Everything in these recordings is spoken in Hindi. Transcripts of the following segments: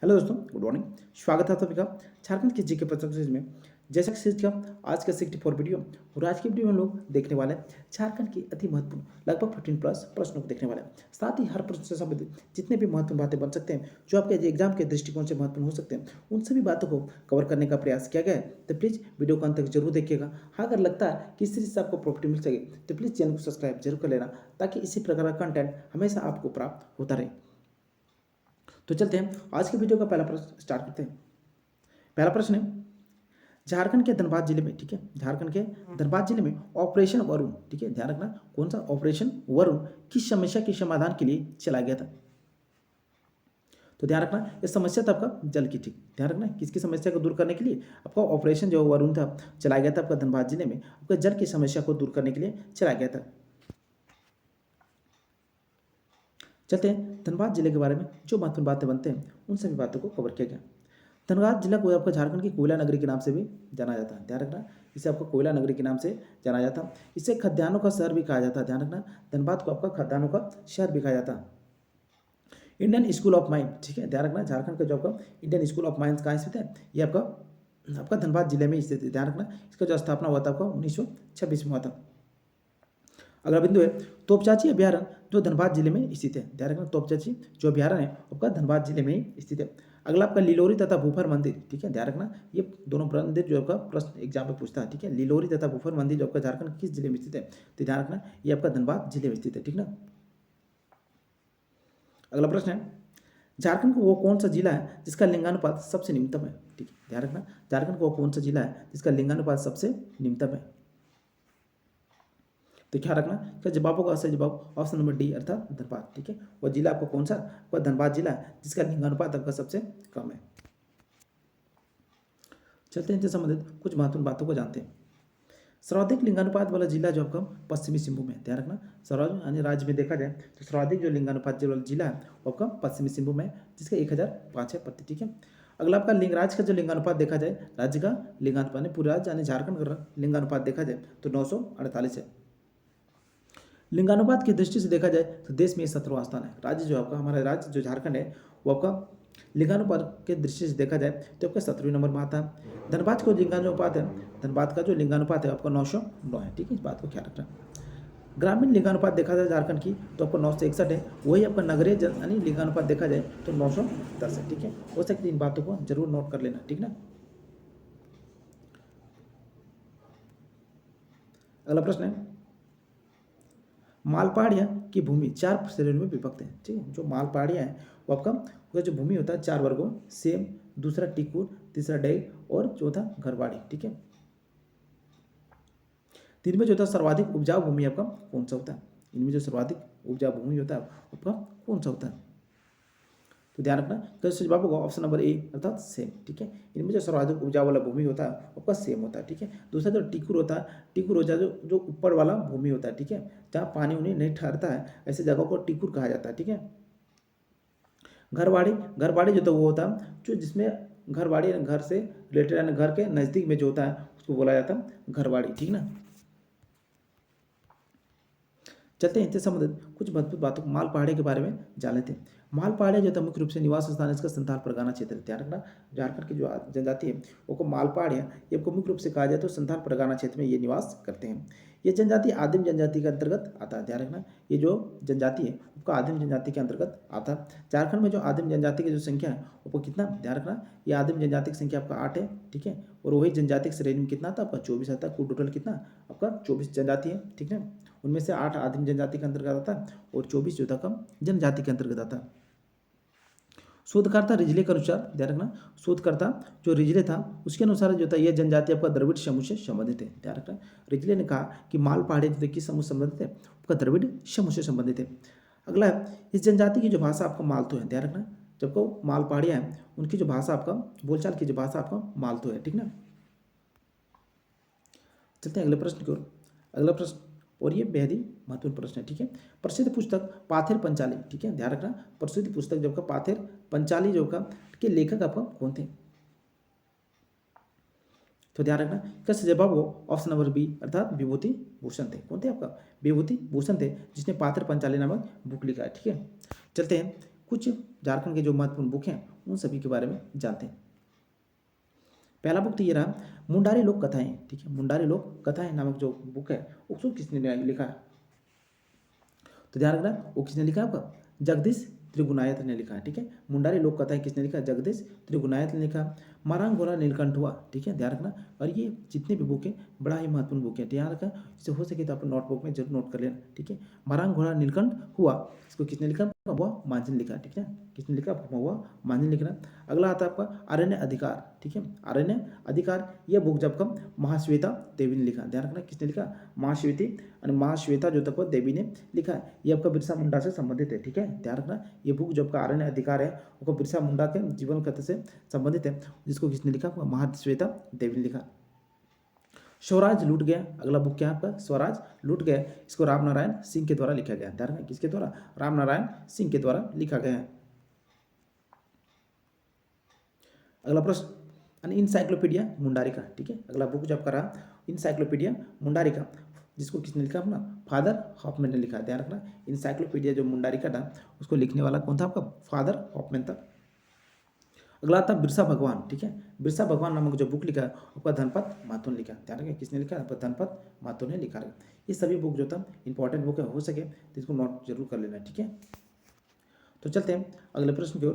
हेलो दोस्तों, गुड मॉर्निंग। स्वागत है आप सभी का झारखंड की जीके पचास सीरीज में। जैसा कि सीरीज का आज का 64 वीडियो और आज की वीडियो में हम लोग देखने वाले हैं झारखंड की अति महत्वपूर्ण लगभग 15 प्लस प्रश्नों को देखने वाले हैं। साथ ही हर प्रश्न से संबंधित जितने भी महत्वपूर्ण बातें बन सकते हैं, जो आपके एग्जाम के दृष्टिकोण से महत्वपूर्ण हो सकते हैं, उन सभी बातों को कवर करने का प्रयास किया गया है। तो प्लीज़ वीडियो को अंत तक जरूर देखिएगा। हाँ, अगर लगता है कि इस सीरीज से आपको प्रॉफिट मिल सके तो प्लीज़ चैनल को सब्सक्राइब जरूर कर लेना, ताकि इसी प्रकार का कंटेंट हमेशा आपको प्राप्त होता रहे। तो चलते हैं आज के वीडियो का पहला प्रश्न स्टार्ट करते हैं। पहला प्रश्न है, झारखंड के धनबाद जिले में, ठीक है, झारखंड के धनबाद जिले में ऑपरेशन वरुण, ठीक है, ध्यान रखना, कौन सा ऑपरेशन वरुण किस समस्या के समाधान के लिए चलाया गया था। तो ध्यान रखना, ये समस्या था आपका जल की, ठीक, ध्यान रखना किसकी समस्या को दूर करने के लिए आपका ऑपरेशन जो वरुण था चलाया गया था आपका धनबाद जिले में, आपका जल की समस्या को दूर करने के लिए चलाया गया था। चलते हैं धनबाद जिले के बारे में जो महत्वपूर्ण बातें बनते हैं उन सभी बातों को कवर किया गया। धनबाद जिला को आपका झारखंड की कोयला नगरी के नाम से भी जाना जाता है, ध्यान रखना, इसे आपको कोयला नगरी के नाम से जाना जाता है। इसे खद्यानों का शहर भी कहा जाता है, ध्यान रखना, धनबाद को आपका खद्यानों का शहर भी कहा जाता है। इंडियन स्कूल ऑफ माइंस, ठीक है, ध्यान रखना, झारखंड का जो आपका इंडियन स्कूल ऑफ माइंस कहाँ स्थित है, ये आपका आपका धनबाद जिले में स्थित है, ध्यान रखना। इसका जो स्थापना हुआ था आपका 1926 में हुआ था। अगला बिंदु है तोपचाची अभ्यारण्य जो धनबाद जिले में स्थित है, ध्यान रखना, तोपचाची जो अभ्यारण्य है आपका धनबाद जिले में ही स्थित है। अगला आपका लिलोरी तथा भूफर मंदिर, ठीक है, ध्यान रखना, ये दोनों मंदिर जो आपका प्रश्न एग्जाम में पूछता है, ठीक है, लिलोरी तथा भूफर मंदिर जो आपका झारखंड किस जिले में स्थित है, तो ध्यान रखना ये आपका धनबाद जिले में स्थित है, ठीक ना। अगला प्रश्न है, झारखंड का वो कौन सा जिला है जिसका लिंगानुपात सबसे निम्नतम है, ठीक है, ध्यान रखना, झारखंड का वो कौन सा जिला है जिसका लिंगानुपात सबसे निम्नतम है। तो क्या रखना, क्या जवाबों का सही जवाब ऑप्शन नंबर डी अर्थात धनबाद, ठीक है, वह जिला आपको कौन सा, वह धनबाद जिला है जिसका लिंगानुपात आपका सबसे कम है। चलते हैं इनसे संबंधित कुछ महत्वपूर्ण बातों को जानते हैं। सर्वाधिक लिंगानुपात वाला जिला जो आपका पश्चिमी सिंहभूम है, ध्यान रखना, सर्वाधिक यानी राज्य में देखा जाए तो सर्वाधिक जो लिंगानुपात वाला जिला है वो आपका पश्चिमी सिंहभूम है, जिसका 1005 है प्रति, ठीक है। अगला आपका राज्य का जो लिंगानुपात देखा जाए, राज्य का लिंगानुपात पूरे राज्य यानी झारखंड का लिंगानुपात देखा जाए तो 948 है। लिंगानुपात की दृष्टि से देखा जाए तो देश में 17वां स्थान है। राज्य जो आपका हमारा राज्य जो झारखंड है वो आपका लिंगानुपात के दृष्टि से देखा जाए तो आपका 17वें नंबर में आता है। धनबाद का लिंगानुपात है, धनबाद का जो लिंगानुपात है आपका 909 है, ठीक है, इस बात को ख्याल रखना। ग्रामीण लिंगानुपात देखा जाए झारखंड की तो आपका 961 है, वही आपका नगरीय यानी लिंगानुपात देखा जाए तो 910 है, ठीक है, हो सकती है इन बातों को जरूर नोट कर लेना, ठीक ना। अगला प्रश्न है, मालपहाड़ियाँ की भूमि 4 श्रेणियों में विभक्त है, ठीक है, जो मालपहाड़ियाँ हैं वो आपका उसका जो भूमि होता है 4 वर्गों, सेम, दूसरा टीकुर, तीसरा डेग और चौथा घरवाड़ी, ठीक है। तीन में जो होता है सर्वाधिक उपजाऊ भूमि आपका कौन सा होता है, इनमें जो सर्वाधिक उपजाऊ भूमि होता है आपका कौन सा होता है। तो ध्यान रखना, तो जवाब होगा ऑप्शन नंबर ए अर्थात सेम, ठीक है, इनमें जो सर्वाधिक उपजाऊ वाला भूमि होता है आपका सेम होता है, ठीक है। दूसरा जो टिकुर होता है, टिकुर होता है जो जो ऊपर वाला भूमि होता है, ठीक है, जहाँ पानी उन्हें नहीं ठहरता है, ऐसे जगह को टिकुर कहा जाता है, ठीक है। घरवाड़ी, घरवाड़ी जो तो वो होता है जो जिसमें घरवाड़ी घर से रिलेटेड यानी घर के नज़दीक में जो होता है उसको बोला जाता है घरवाड़ी, ठीक ना। चलते हैं इनसे संबंधित कुछ अद्भुत बातों को माल पहाड़ी के बारे में जान लेते हैं। माल पहाड़ी जो है मुख्य रूप से निवास स्थान इसका संथाल परगना क्षेत्र है, ध्यान रखना, झारखंड की जो जनजाति है वो को माल पहाड़ियाँ ये मुख्य रूप से कहा जाए तो संथाल परगना क्षेत्र में ये निवास करते हैं। ये जनजाति आदिम जनजाति के अंतर्गत आता है, ध्यान रखना, ये जो जनजाति है उसका आदिम जनजाति के अंतर्गत आता है। झारखंड में जो आदिम जनजाति की जो संख्या है वो कितना, ध्यान रखना, ये आदिम जनजाति की संख्या आपका 8 है, ठीक है, और वही जनजाति श्रेणी में कितना था आपका 24 आता है, कुल टोटल कितना आपका 24 जनजाति है, ठीक है। उनमें से 8 आदिम जनजाति के अंतर्गत आता है और 24 जो था कम जनजाति के अंतर्गत आता है। शोधकर्ता रिजले के अनुसार, ध्यान रखना, शोधकर्ता जो रिजले था उसके अनुसार जो था यह जनजाति आपका द्रविड़ समूह से संबंधित है, ध्यान रखना, रिजले ने कहा कि माल पहाड़ी जो किस समूह से संबंधित है, आपका द्रविड़ समूह से संबंधित है। अगला है, इस जनजाति की जो भाषा आपका मालतो है, ध्यान रखना, जबको माल पहाड़ियाँ हैं उनकी जो भाषा आपका बोलचाल की जो भाषा आपका मालतो है, ठीक ना। चलते हैं अगले प्रश्न की ओर। अगला प्रश्न और ये बेहद ही महत्वपूर्ण प्रश्न है, ठीक है। प्रसिद्ध पुस्तक पाथेर पंचाली, ठीक है, ध्यान रखना, प्रसिद्ध पुस्तक जो का पाथेर पंचाली जो का के लेखक आपका कौन थे। तो ध्यान रखना, इसका जवाब हो ऑप्शन नंबर बी अर्थात विभूति भूषण थे, कौन थे आपका विभूति भूषण थे, जिसने पाथेर पंचाली नामक बुक लिखा है, ठीक है। चलते हैं कुछ झारखंड के जो महत्वपूर्ण बुक हैं उन सभी के बारे में जानते हैं। पहला बुक तो ये रहा, मुंडारी लोक कथाएं, ठीक है। मुंडारी लोक कथाएं नामक जो बुक है उसको किसने लिखा है? तो ध्यान रखना, वो किसने लिखा है आपका? जगदीश त्रिगुणायत ने लिखा है, ठीक है। मुंडारी लोक कथाएं किसने लिखा? जगदीश त्रिगुणायत ने लिखा। मारांग घोड़ा नीलकंठ हुआ, ठीक है, ध्यान रखना। और ये जितने भी बुक है बड़ा ही महत्वपूर्ण बुक है, ध्यान रखना। इसे हो सके तो आप नोटबुक में जरूर नोट कर लेना, ठीक है। मारांग घोड़ा नीलकंठ हुआ, इसको किसने लिखा? हुआ मांझी ने लिखा, ठीक है। किसने लिखा? हुआ मांझी ने लिखा। अगला आता है आपका अरण्य अधिकार, ठीक है। अरण्य अधिकार ये बुक जब कब महाश्वेता देवी ने लिखा, ध्यान रखना। किसने लिखा? महाश्वेती और महाश्वेता जो तक देवी ने लिखा है। ये आपका बिरसा मुंडा से संबंधित है, ठीक है, ध्यान रखना। ये बुक जो आपका अरण्य अधिकार है वो बिरसा मुंडा के जीवन कथा से संबंधित है, जिसको किसने लिखा? महाश्वेता देवी ने लिखा। स्वराज लूट गया, अगला बुक क्या है आपका? स्वराज लूट गया, इसको राम नारायण सिंह के द्वारा लिखा गया, ध्यान रखना। किसके द्वारा? राम नारायण सिंह के द्वारा लिखा गया है। अगला प्रश्न, इंसाइक्लोपीडिया मुंडारी का, ठीक है। अगला बुक जो आपका रहा इंसाइक्लोपीडिया मुंडारी का, जिसको किसने लिखा? अपना फादर हॉफमैन ने लिखा, ध्यान रखना। इंसाइक्लोपीडिया जो मुंडारी का था उसको लिखने वाला कौन था आपका? फादर हॉफमैन था। अगला था बिरसा भगवान, ठीक है। बिरसा भगवान नामक जो बुक लिखा है आपका धनपत महतो ने लिखा, ध्यान रखें। किसने लिखा? धनपत महतो ने लिखा है। ये सभी बुक जो था इंपॉर्टेंट बुक है, हो सके तो इसको नोट जरूर कर लेना, ठीक है। तो चलते हैं अगले प्रश्न की ओर।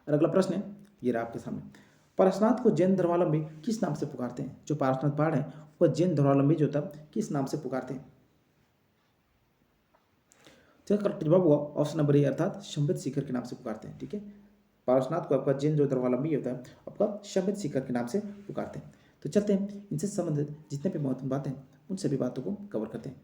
और अगला प्रश्न है ये रहा आपके सामने, पारसनाथ को जैन धर्मावलंबी किस नाम से पुकारते हैं? जो पारसनाथ पहाड़ है वो जैन धर्मावलंबी जो था किस नाम से पुकारते हैं? तो करेक्ट जवाब हुआ ऑप्शन नंबर ए, अर्थात शंभित शिखर के नाम से पुकारते हैं, ठीक है। पारसनाथ को आपका जैन जो धर्मावलंबी होता है आपका शंभित शिखर के नाम से पुकारते हैं। तो चलते हैं इनसे संबंधित जितने भी महत्वपूर्ण बातें उन सभी बातों को कवर करते हैं।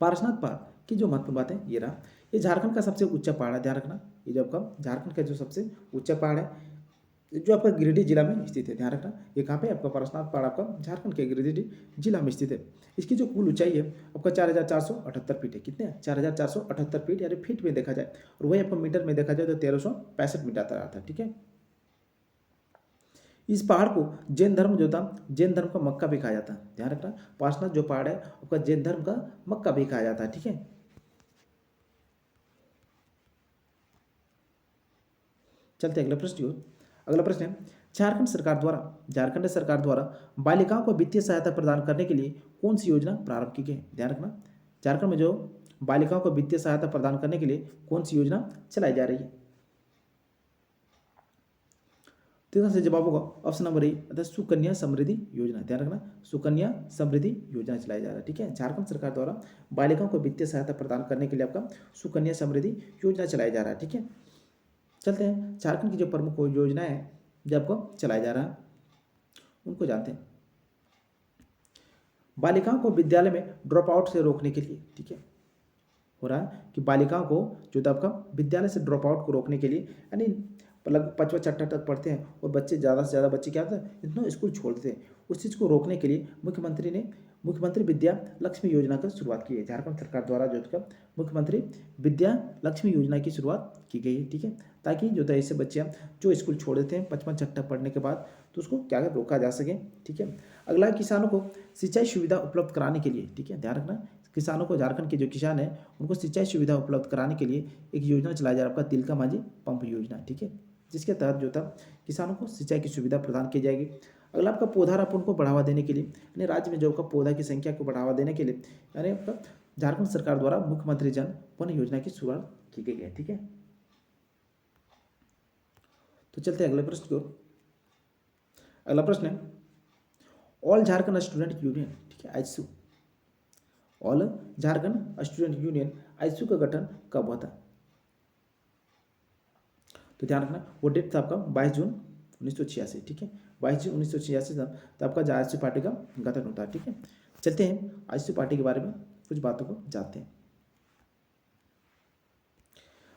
पारसनाथ पहाड़ की जो महत्वपूर्ण बात है ये रहा, ये झारखंड का सबसे ऊंचा पहाड़ है, ध्यान रखना। ये जो आपका झारखंड का जो सबसे ऊंचा पहाड़ है जो आपका गिरिडीह जिला में स्थित है, ध्यान रखना। ये कहाँ पे? आपका पारसनाथ पहाड़ आपका झारखंड के गिरिडीह जिला में स्थित है। इसकी जो कुल ऊंचाई है आपका 4,478 फीट है। कितने? 4,478 फीट, यानी फीट में देखा जाए, और वही आपको मीटर में देखा जाए तो 1365 मीटर आता था, ठीक है। इस पहाड़ को जैन धर्म जो था जैन धर्म का मक्का भी कहा जाता है, ध्यान रखना। पारसनाथ जो पहाड़ है आपका जैन धर्म का मक्का भी कहा जाता है, ठीक है। चलते अगले प्रश्न की ओर। अगला प्रश्न है, झारखंड सरकार द्वारा बालिकाओं को वित्तीय सहायता प्रदान करने के लिए कौन सी योजना प्रारंभ की गई? ध्यान रखना, झारखंड में जो बालिकाओं को वित्तीय सहायता प्रदान करने के लिए कौन सी योजना चलाई जा रही है? तो इसका सही जवाब होगा ऑप्शन नंबर ए, अर्थात सुकन्या समृद्धि योजना, ध्यान रखना। सुकन्या समृद्धि योजना चलाया जा रहा है, ठीक है। झारखंड सरकार द्वारा बालिकाओं को वित्तीय सहायता प्रदान करने के लिए आपका सुकन्या समृद्धि योजना चलाया जा रहा है, ठीक है। चलते हैं झारखंड की जो प्रमुख योजना है जो आपको चलाया जा रहा है उनको जानते हैं। बालिकाओं को विद्यालय में ड्रॉप आउट से रोकने के लिए, ठीक है, हो रहा है कि बालिकाओं को जो आपका विद्यालय से ड्रॉप आउट को रोकने के लिए, यानी लगभग 5वां 6ठा तक पढ़ते हैं और बच्चे ज़्यादा से ज़्यादा बच्चे क्या होता है इतना स्कूल छोड़ देते हैं, उस चीज़ को रोकने के लिए मुख्यमंत्री विद्या लक्ष्मी योजना की शुरुआत की है। झारखंड सरकार द्वारा जो है मुख्यमंत्री विद्या लक्ष्मी योजना की शुरुआत की गई है, ठीक है, ताकि जो है ऐसे बच्चे जो स्कूल छोड़ देते हैं 5वां 6ठा पढ़ने के बाद तो उसको क्या रोका जा सके, ठीक है। अगला किसानों को सिंचाई सुविधा उपलब्ध कराने के लिए, ठीक है, ध्यान रखना। किसानों को, झारखंड के जो किसान हैं उनको सिंचाई सुविधा उपलब्ध कराने के लिए एक योजना चलाया जा रहा है आपका तिलका मांझी पंप योजना, ठीक है, जिसके तहत जो था किसानों को सिंचाई की सुविधा प्रदान की जाएगी। अगला आपका पौधारोपण को बढ़ावा देने के लिए, यानी राज्य में जो आपका पौधा की संख्या को बढ़ावा देने के लिए, यानी आपका झारखंड सरकार द्वारा मुख्यमंत्री जन वन योजना की शुरुआत की गई है, ठीक है। तो चलते हैं अगले प्रश्न की ओर। अगला प्रश्न है, ऑल झारखंड स्टूडेंट यूनियन, ठीक है, ISU, all Jharkhand student union ISU का गठन कब हुआ था? तो ध्यान रखना वो डेट था आपका 22 जून 1986, ठीक है, 22 जून 1986 तब आपका आईएसयू पार्टी का गठन होता है, ठीक है। चलते हैं आईएसयू पार्टी के बारे में कुछ बातों को जानते हैं।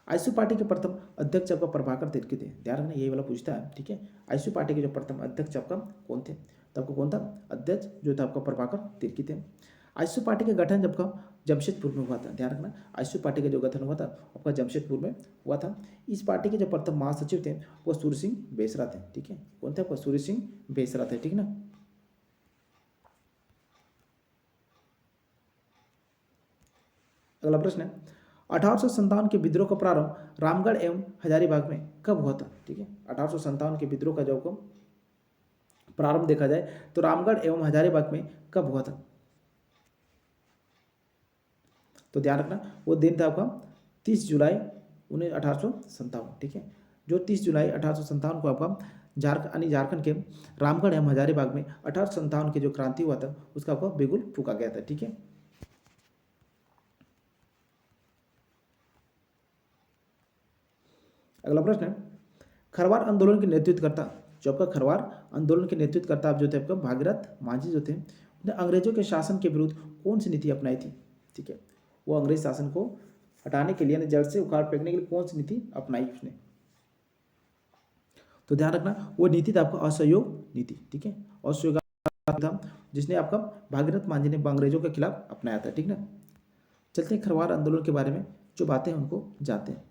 आईएसयू पार्टी के प्रथम अध्यक्ष आपका प्रभाकर तिर्की थे, ध्यान रखना यही वाला पूछता है, ठीक है। आईएसयू पार्टी के जो प्रथम अध्यक्ष आपका कौन थे? तो आपको कौन था अध्यक्ष जो था आपका प्रभाकर तिर्की थे। आईएसयू पार्टी का गठन जब का जमशेदपुर में हुआ था, ध्यान रखना। आईएसयू पार्टी का जो गठन हुआ था आपका जमशेदपुर में हुआ था। इस पार्टी के जो प्रथम महासचिव थे वो सूर्य सिंह बेसरा थे, ठीक है, कौन थे आपका? सूर्य सिंह बेसरा थे, ठीक ना। अगला प्रश्न है 1857 के विद्रोह का प्रारंभ रामगढ़ एवं हजारीबाग में कब हुआ था? ठीक है, 1857 के विद्रोह का जब प्रारंभ देखा जाए तो रामगढ़ एवं हजारीबाग में कब हुआ था? तो ध्यान रखना वो दिन था आपका 30 जुलाई 1857। ठीक है, जो 30 जुलाई 1857 को आपका झारखंड के रामगढ़ एवं हजारीबाग में 1857 की जो क्रांति हुआ था उसका आपका बिगुल फूका गया था। ठीक है, अगला प्रश्न है खरवार आंदोलन के नेतृत्वकर्ता, जो आपका खरवार आंदोलन के नेतृत्वकर्ता आप जो थे आपका भागीरथ मांझी जो थे, उन्होंने अंग्रेजों के शासन के विरुद्ध कौन सी नीति अपनाई थी? ठीक है, वो अंग्रेज शासन को हटाने के लिए जड़ से उखाड़ फेंकने के लिए कौन सी नीति अपनाई उसने? तो ध्यान रखना वो नीति था आपका असहयोग नीति। ठीक है, असहयोग था जिसने आपका भागीरथ मांझी ने अंग्रेजों के खिलाफ अपनाया था। ठीक ना, चलते हैं खरवार आंदोलन के बारे में जो बातें हैं उनको जानते हैं।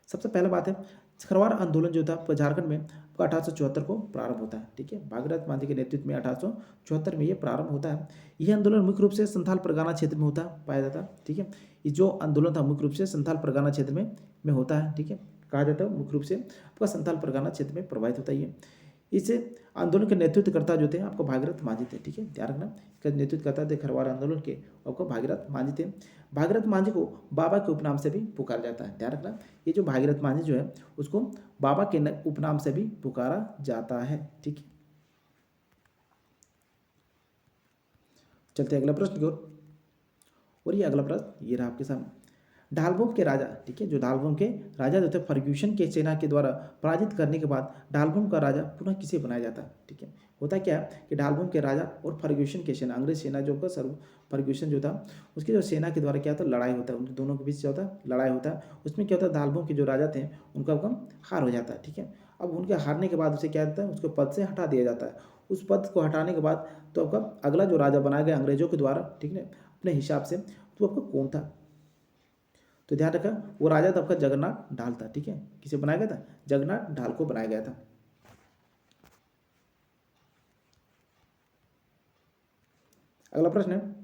सबसे पहला बात है खरवार आंदोलन जो था झारखंड में 1874 को प्रारंभ होता है। ठीक है, भागीरथ मांझी के नेतृत्व में 1874 में ये प्रारंभ होता है। यह आंदोलन मुख्य रूप से संथाल परगना क्षेत्र में पाया जाता है। ठीक है, ये जो आंदोलन था मुख्य रूप से संथाल परगना क्षेत्र में होता है। ठीक है, कहा जाता है मुख्य रूप से आपका संथाल परगना क्षेत्र में प्रभावित होता है। इस आंदोलन के नेतृत्वकर्ता जो थे आपको भागीरथ मांझी थे। ठीक है, ध्यान रखना इसका नेतृत्वकर्ता थे खरवार आंदोलन के आपको भागीरथ मांझी थे। भागीरथ मांझी को बाबा के उपनाम से भी पुकारा जाता है। ध्यान रखना ये जो भागीरथ मांझी जो है उसको बाबा के उपनाम से भी पुकारा जाता है। ठीक है, चलते अगला प्रश्न की ओर। और ये अगला प्रश्न ये रहा आपके सामने ढालभूम के राजा। ठीक है, जो ढालभूम के राजा जो थे फर्ग्यूसन के सेना के द्वारा पराजित करने के बाद ढालभूम का राजा पुनः किसे बनाया जाता है? ठीक है, होता क्या है कि ढालभूम के राजा और फर्ग्यूसन के सेना अंग्रेज सेना जो फर्ग्यूसन जो था उसकी जो सेना के द्वारा क्या होता है लड़ाई होता है, उनके दोनों के बीच क्या होता है लड़ाई होता है। उसमें क्या होता है ढालभूम के जो राजा थे उनका हार हो जाता है। ठीक है, अब उनके हारने के बाद उसे क्या होता है उसको पद से हटा दिया जाता है। उस पद को हटाने के बाद तो आपका अगला जो राजा बनाया गया अंग्रेजों के द्वारा, ठीक है, अपने हिसाब से तो आपका कौन था? तो ध्यान रखा वो राजा था आपका जगन्नाथ ढाल था। ठीक है, किसे बनाया गया था? जगन्नाथ ढाल को बनाया गया था। अगला प्रश्न है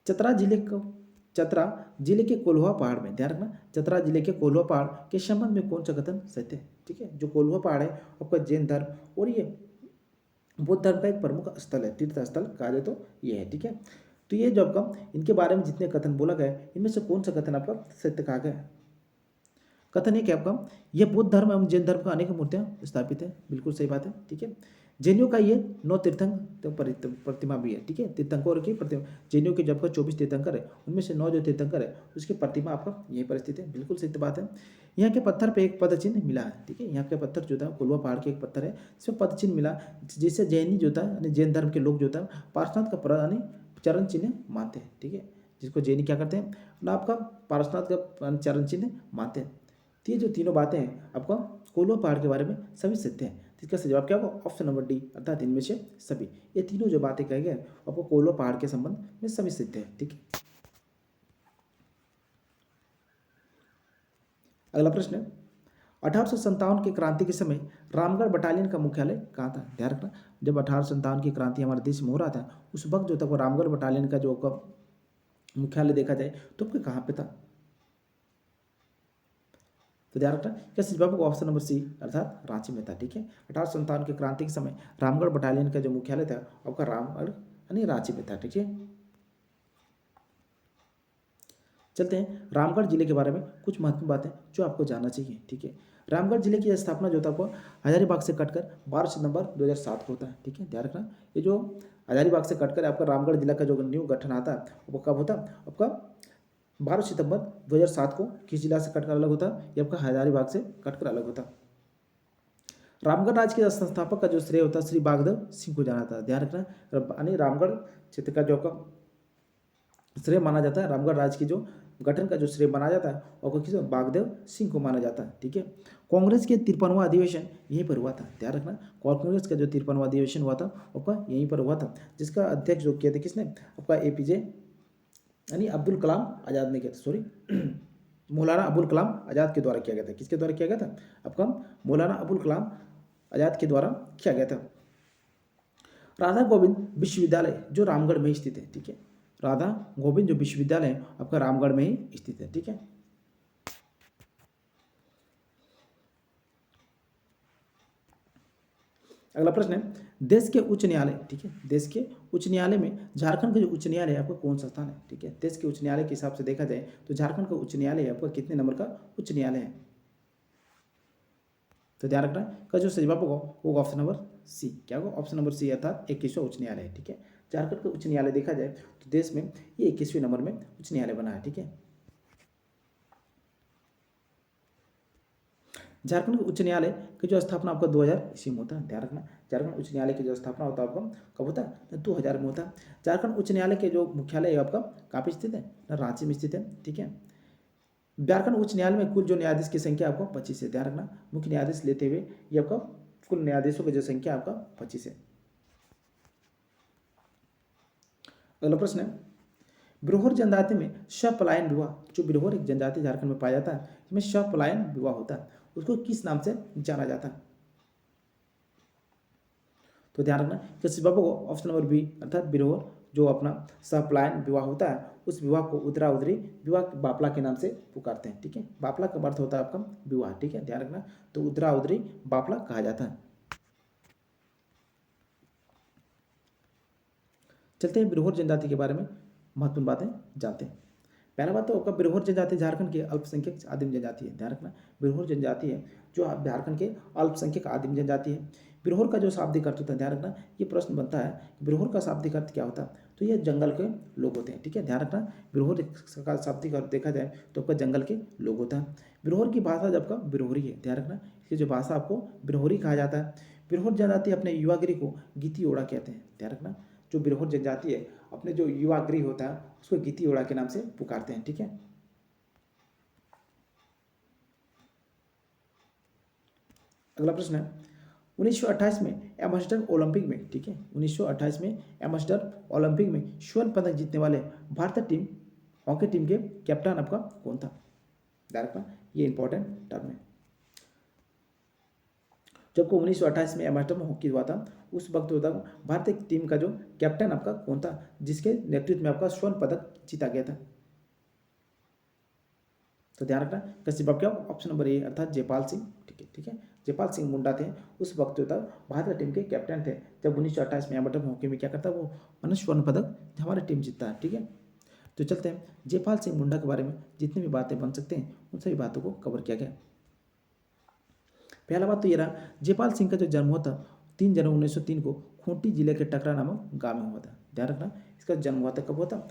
चतरा जिले के कोल्हुआ पहाड़ में, ध्यान रखना चतरा जिले के कोल्हुआ पहाड़ के संबंध में कौन सा कथन सत्य है? ठीक है, जो कोल्हुआ पहाड़ है आपका जैन धर्म और ये बौद्ध धर्म का एक प्रमुख स्थल है, तीर्थ स्थल कहा जाए तो ये है। ठीक है, तो ये जो आपका इनके बारे में जितने कथन बोला गया इनमें से कौन सा कथन आपका सत्य कहा गया है? कथन है कि आपका यह बौद्ध धर्म एवं जैन धर्म का अनेक मूर्तियां स्थापित है, बिल्कुल सही बात है। ठीक है, जैनियों का ये 9 तीर्थंकर प्रतिमा भी है। ठीक है, तीर्थंकर की प्रतिमा जैनियों के जब का 24 तीर्थंकर है उनमें से 9 जो तीर्थंकर है उसकी प्रतिमा आपका यहीं पर स्थित है, बिल्कुल सही बात है। यहाँ के पत्थर पे एक पद चिन्ह मिला है। ठीक है, यहाँ के पत्थर जो था कोल्हुआ पहाड़ के एक पत्थर है इसमें पद चिन्ह मिला जिससे जैनी जो था यानी जैन धर्म के लोग जो था पार्श्वनाथ का यानी चरण चिन्ह मानते हैं। ठीक है, जिसको जैनी क्या करते हैं ना आपका पार्श्वनाथ का चरण चिन्ह मानते हैं। तो ये जो तीनों बातें हैं आपका कोल्हुआ पहाड़ के बारे में सभी सत्य हैं। इसका जवाब क्या होगा? ऑप्शन नंबर डी, अर्थात इनमें से सभी। ये तीनों जो बातें कही गए आपको कोल्हुआ पहाड़ के संबंध में सभी सत्य है। ठीक है, अगला प्रश्न है 1857 की क्रांति के समय रामगढ़ बटालियन का मुख्यालय कहाँ था? ध्यान रखना जब 1857 की क्रांति हमारे देश में हो रहा था उस वक्त जो था वो रामगढ़ बटालियन का जो मुख्यालय देखा जाए तो आपके कहाँ पे था? तो ध्यान रखना क्या जवाब होगा? ऑप्शन नंबर सी, अर्थात रांची में था। ठीक है, 1857 की क्रांति के समय रामगढ़ बटालियन का जो मुख्यालय था आपका रामगढ़ यानी रांची में था। ठीक है, चलते हैं रामगढ़ जिले के बारे में कुछ महत्वपूर्ण बातें जो आपको जानना चाहिए। ठीक है, रामगढ़ जिले की स्थापना जो था आपको हजारीबाग से कटकर 12 सितंबर 2007 को होता है। ठीक है, ध्यान रखना ये जो हजारीबाग से कटकर आपका रामगढ़ जिला का जो न्यू गठन आता है वो कब होता है? आपका 12 सितंबर 2007 को किस जिला से कटकर अलग होता है? ये आपका हजारीबाग से कटकर अलग होता है। रामगढ़ राज्य के संस्थापक का जो श्रेय होता है श्री बागदेव सिंह को जाना था। ध्यान रखना यानी रामगढ़ क्षेत्र का जो आपका श्रेय माना जाता है, रामगढ़ राज्य की जो गठन का जो श्रेय माना जाता है और किस बागदेव सिंह को माना जाता है। ठीक है, कांग्रेस के 53वां अधिवेशन यहीं पर हुआ था। ध्यान रखना कांग्रेस का जो 53वां अधिवेशन हुआ था आपका यहीं पर हुआ था, जिसका अध्यक्ष जो किया था किसने? आपका एपीजे यानी अब्दुल कलाम आज़ाद ने किया था, सॉरी मौलाना अबुल कलाम आज़ाद के द्वारा किया गया था। किसके द्वारा किया गया था? आपका मौलाना अबुल कलाम आज़ाद के द्वारा किया गया था। राधा गोविंद विश्वविद्यालय जो रामगढ़ में स्थित है। ठीक है, राधा गोविंद जो विश्वविद्यालय है आपका रामगढ़ में ही स्थित है। ठीक है। अगला प्रश्न है देश के उच्च न्यायालय, ठीक है, देश के उच्च न्यायालय में झारखंड का जो उच्च न्यायालय है आपका कौन सा स्थान है? ठीक है, देश के उच्च न्यायालय के हिसाब से देखा जाए तो झारखंड का उच्च न्यायालय आपका कितने नंबर का उच्च न्यायालय है? तो ध्यान रखना का जो सही जवाब होगा वो ऑप्शन नंबर सी, क्या होगा? ऑप्शन नंबर सी अर्थात 21वां उच्च न्यायालय है। ठीक है, झारखंड का उच्च न्यायालय देखा जाए तो देश में ये 21वें नंबर में उच्च न्यायालय बना है। ठीक है, झारखंड के उच्च न्यायालय की जो स्थापना आपका 2000 ईस्वी में होता है। ध्यान रखना झारखंड उच्च न्यायालय की जो स्थापना होता है आपका कब होता है? 2000 में होता है। झारखंड उच्च न्यायालय के जो मुख्यालय है आपका कहाँ पे स्थित है? रांची में स्थित है। ठीक है, झारखंड उच्च न्यायालय में कुल जो न्यायाधीश की संख्या आपको 25 है। ध्यान रखना मुख्य न्यायाधीश लेते हुए ये आपका कुल न्यायाधीशों की जो संख्या आपका 25 है। अगला प्रश्न है बिरहोर जनजाति में सपलायन विवाह, जो बिरहोर एक जनजाति झारखंड में पाया जाता है इसमें सपलायन विवाह होता है, उसको किस नाम से जाना जाता है? तो ध्यान रखना किस विवाह को? ऑप्शन नंबर बी अर्थात बिरहोर जो अपना सपलायन विवाह होता है उस विवाह को उतरा उतरी विवाह बापला के नाम से पुकारते हैं। ठीक है, बापला का अर्थ होता है आपका विवाह। ठीक है, ध्यान रखना तो उतरा उतरी बापला कहा जाता है। चलते हैं बिरहोर जनजाति के बारे में महत्वपूर्ण बातें जानते हैं। पहला बात तो आपका बिरहोर जनजाति झारखंड की अल्पसंख्यक आदिम जनजाति है। ध्यान रखना बिरहोर जनजाति है जो झारखंड के अल्पसंख्यक आदिम जनजाति है। बिरहोर का जो शाब्दिक अर्थ होता है, ध्यान रखना ये प्रश्न बनता है कि बिरहोर का शाब्दिक अर्थ क्या होता है? तो ये जंगल के लोग होते हैं। ठीक है, ध्यान रखना बिरहोर का शाब्दिक अर्थ देखा जाए तो आपका जंगल के लोग होता है। बिरहोर की भाषा जब का बिरहोरी है। ध्यान रखना इसकी जो भाषा आपको बिरहोरी कहा जाता है। बिरहोर जनजाति अपने युवागिरी को गीती ओड़ा कहते हैं। ध्यान रखना जो बिरहोर जनजाति है अपने जो युवा गृह होता है उसको गीती ओड़ा के नाम से पुकारते हैं। ठीक है, अगला प्रश्न है 1928 में एम्स्टर्डम ओलंपिक में, ठीक है, 1928 में एम्स्टर्डम ओलंपिक में स्वर्ण पदक जीतने वाले भारतीय टीम हॉकी टीम के कैप्टन आपका कौन था? ध्यान रखना ये इंपॉर्टेंट टर्म है। जब को 1928 में एम्स्टर्डम हॉकी हुआ था उस वक्त होता भारतीय टीम का जो कैप्टन आपका कौन था जिसके नेतृत्व में आपका स्वर्ण पदक जीता गया था? तो ध्यान रखना कैसे जवाब क्या? ऑप्शन नंबर ए अर्थात जयपाल सिंह। ठीक है, ठीक है, जयपाल सिंह मुंडा थे उस वक्त होता भारतीय टीम के कैप्टन थे जब 1928 में एम्स्टर्डम हॉकी में क्या करता वो मैंने स्वर्ण पदक हमारी टीम जीतता है। ठीक है, तो चलते हैं जयपाल सिंह मुंडा के बारे में जितनी भी बातें बन सकते हैं उन सभी बातों को कवर किया गया। पहला बात तो ये रहा जयपाल सिंह का जो जन्म हुआ था 3 जनवरी 1903 को खूंटी जिले के टकरा नामक गांव में हुआ था। ध्यान रखना इसका जन्म हुआ था कब हुआ था?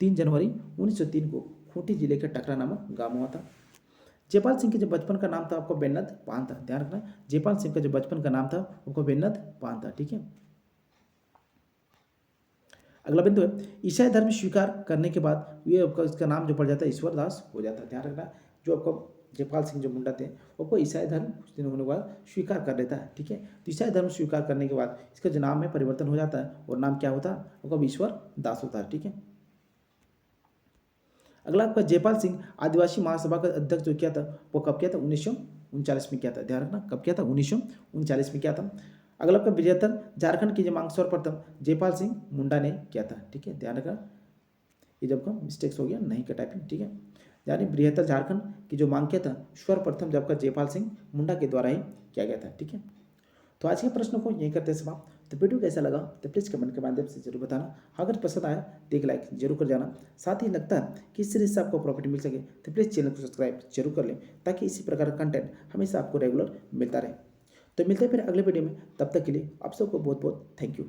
3 जनवरी 1903 को खूंटी जिले के टकरा नामक गांव में हुआ था। जयपाल सिंह के जो बचपन का नाम था आपको बेन्नत पान था। ध्यान रखना जयपाल सिंह का जो बचपन का नाम था आपको बेन्नत पान था। ठीक है, अगला बिंदु है ईसाई धर्म स्वीकार करने के बाद ये आपका इसका नाम जो पड़ जाता है ईश्वर दास हो जाता है। ध्यान रखना जो आपको जयपाल सिंह जो मुंडा थे वो ईसाई धर्म कुछ दिन होने के बाद स्वीकार कर लेता है। ठीक है, तो ईसाई धर्म स्वीकार करने के बाद इसका जो नाम है परिवर्तन हो जाता है और नाम क्या होता है आपका ईश्वर दास होता है। ठीक है, अगला आपका जयपाल सिंह आदिवासी महासभा का अध्यक्ष जो किया था वो कब किया था? 1939 में किया था। ध्यान रखना कब किया था? 1939 में किया था। अगला आपका बृहत्तर झारखंड की जो मांग सर्वप्रथम जयपाल सिंह मुंडा ने किया था। ठीक है, ध्यान रखना ये जब का मिस्टेक्स हो गया नहीं का टाइपिंग। ठीक है, यानी बृहत्तर झारखंड की जो मांग किया था सर्वप्रथम जब का जयपाल सिंह मुंडा के द्वारा ही किया गया था। ठीक है, तो आज के प्रश्न को यहीं करते हैं समाप्त। तो वीडियो कैसा लगा तो प्लीज़ कमेंट के माध्यम से जरूर बताना। अगर पसंद आया तो एक लाइक जरूर कर जाना। साथ ही लगता है कि इस सीरीज से आपको प्रॉफिट मिल सके तो प्लीज़ चैनल को सब्सक्राइब जरूर कर लें ताकि इसी प्रकार का कंटेंट हमेशा आपको रेगुलर मिलता रहे। तो मिलते हैं फिर अगले वीडियो में, तब तक के लिए आप सबको बहुत बहुत थैंक यू।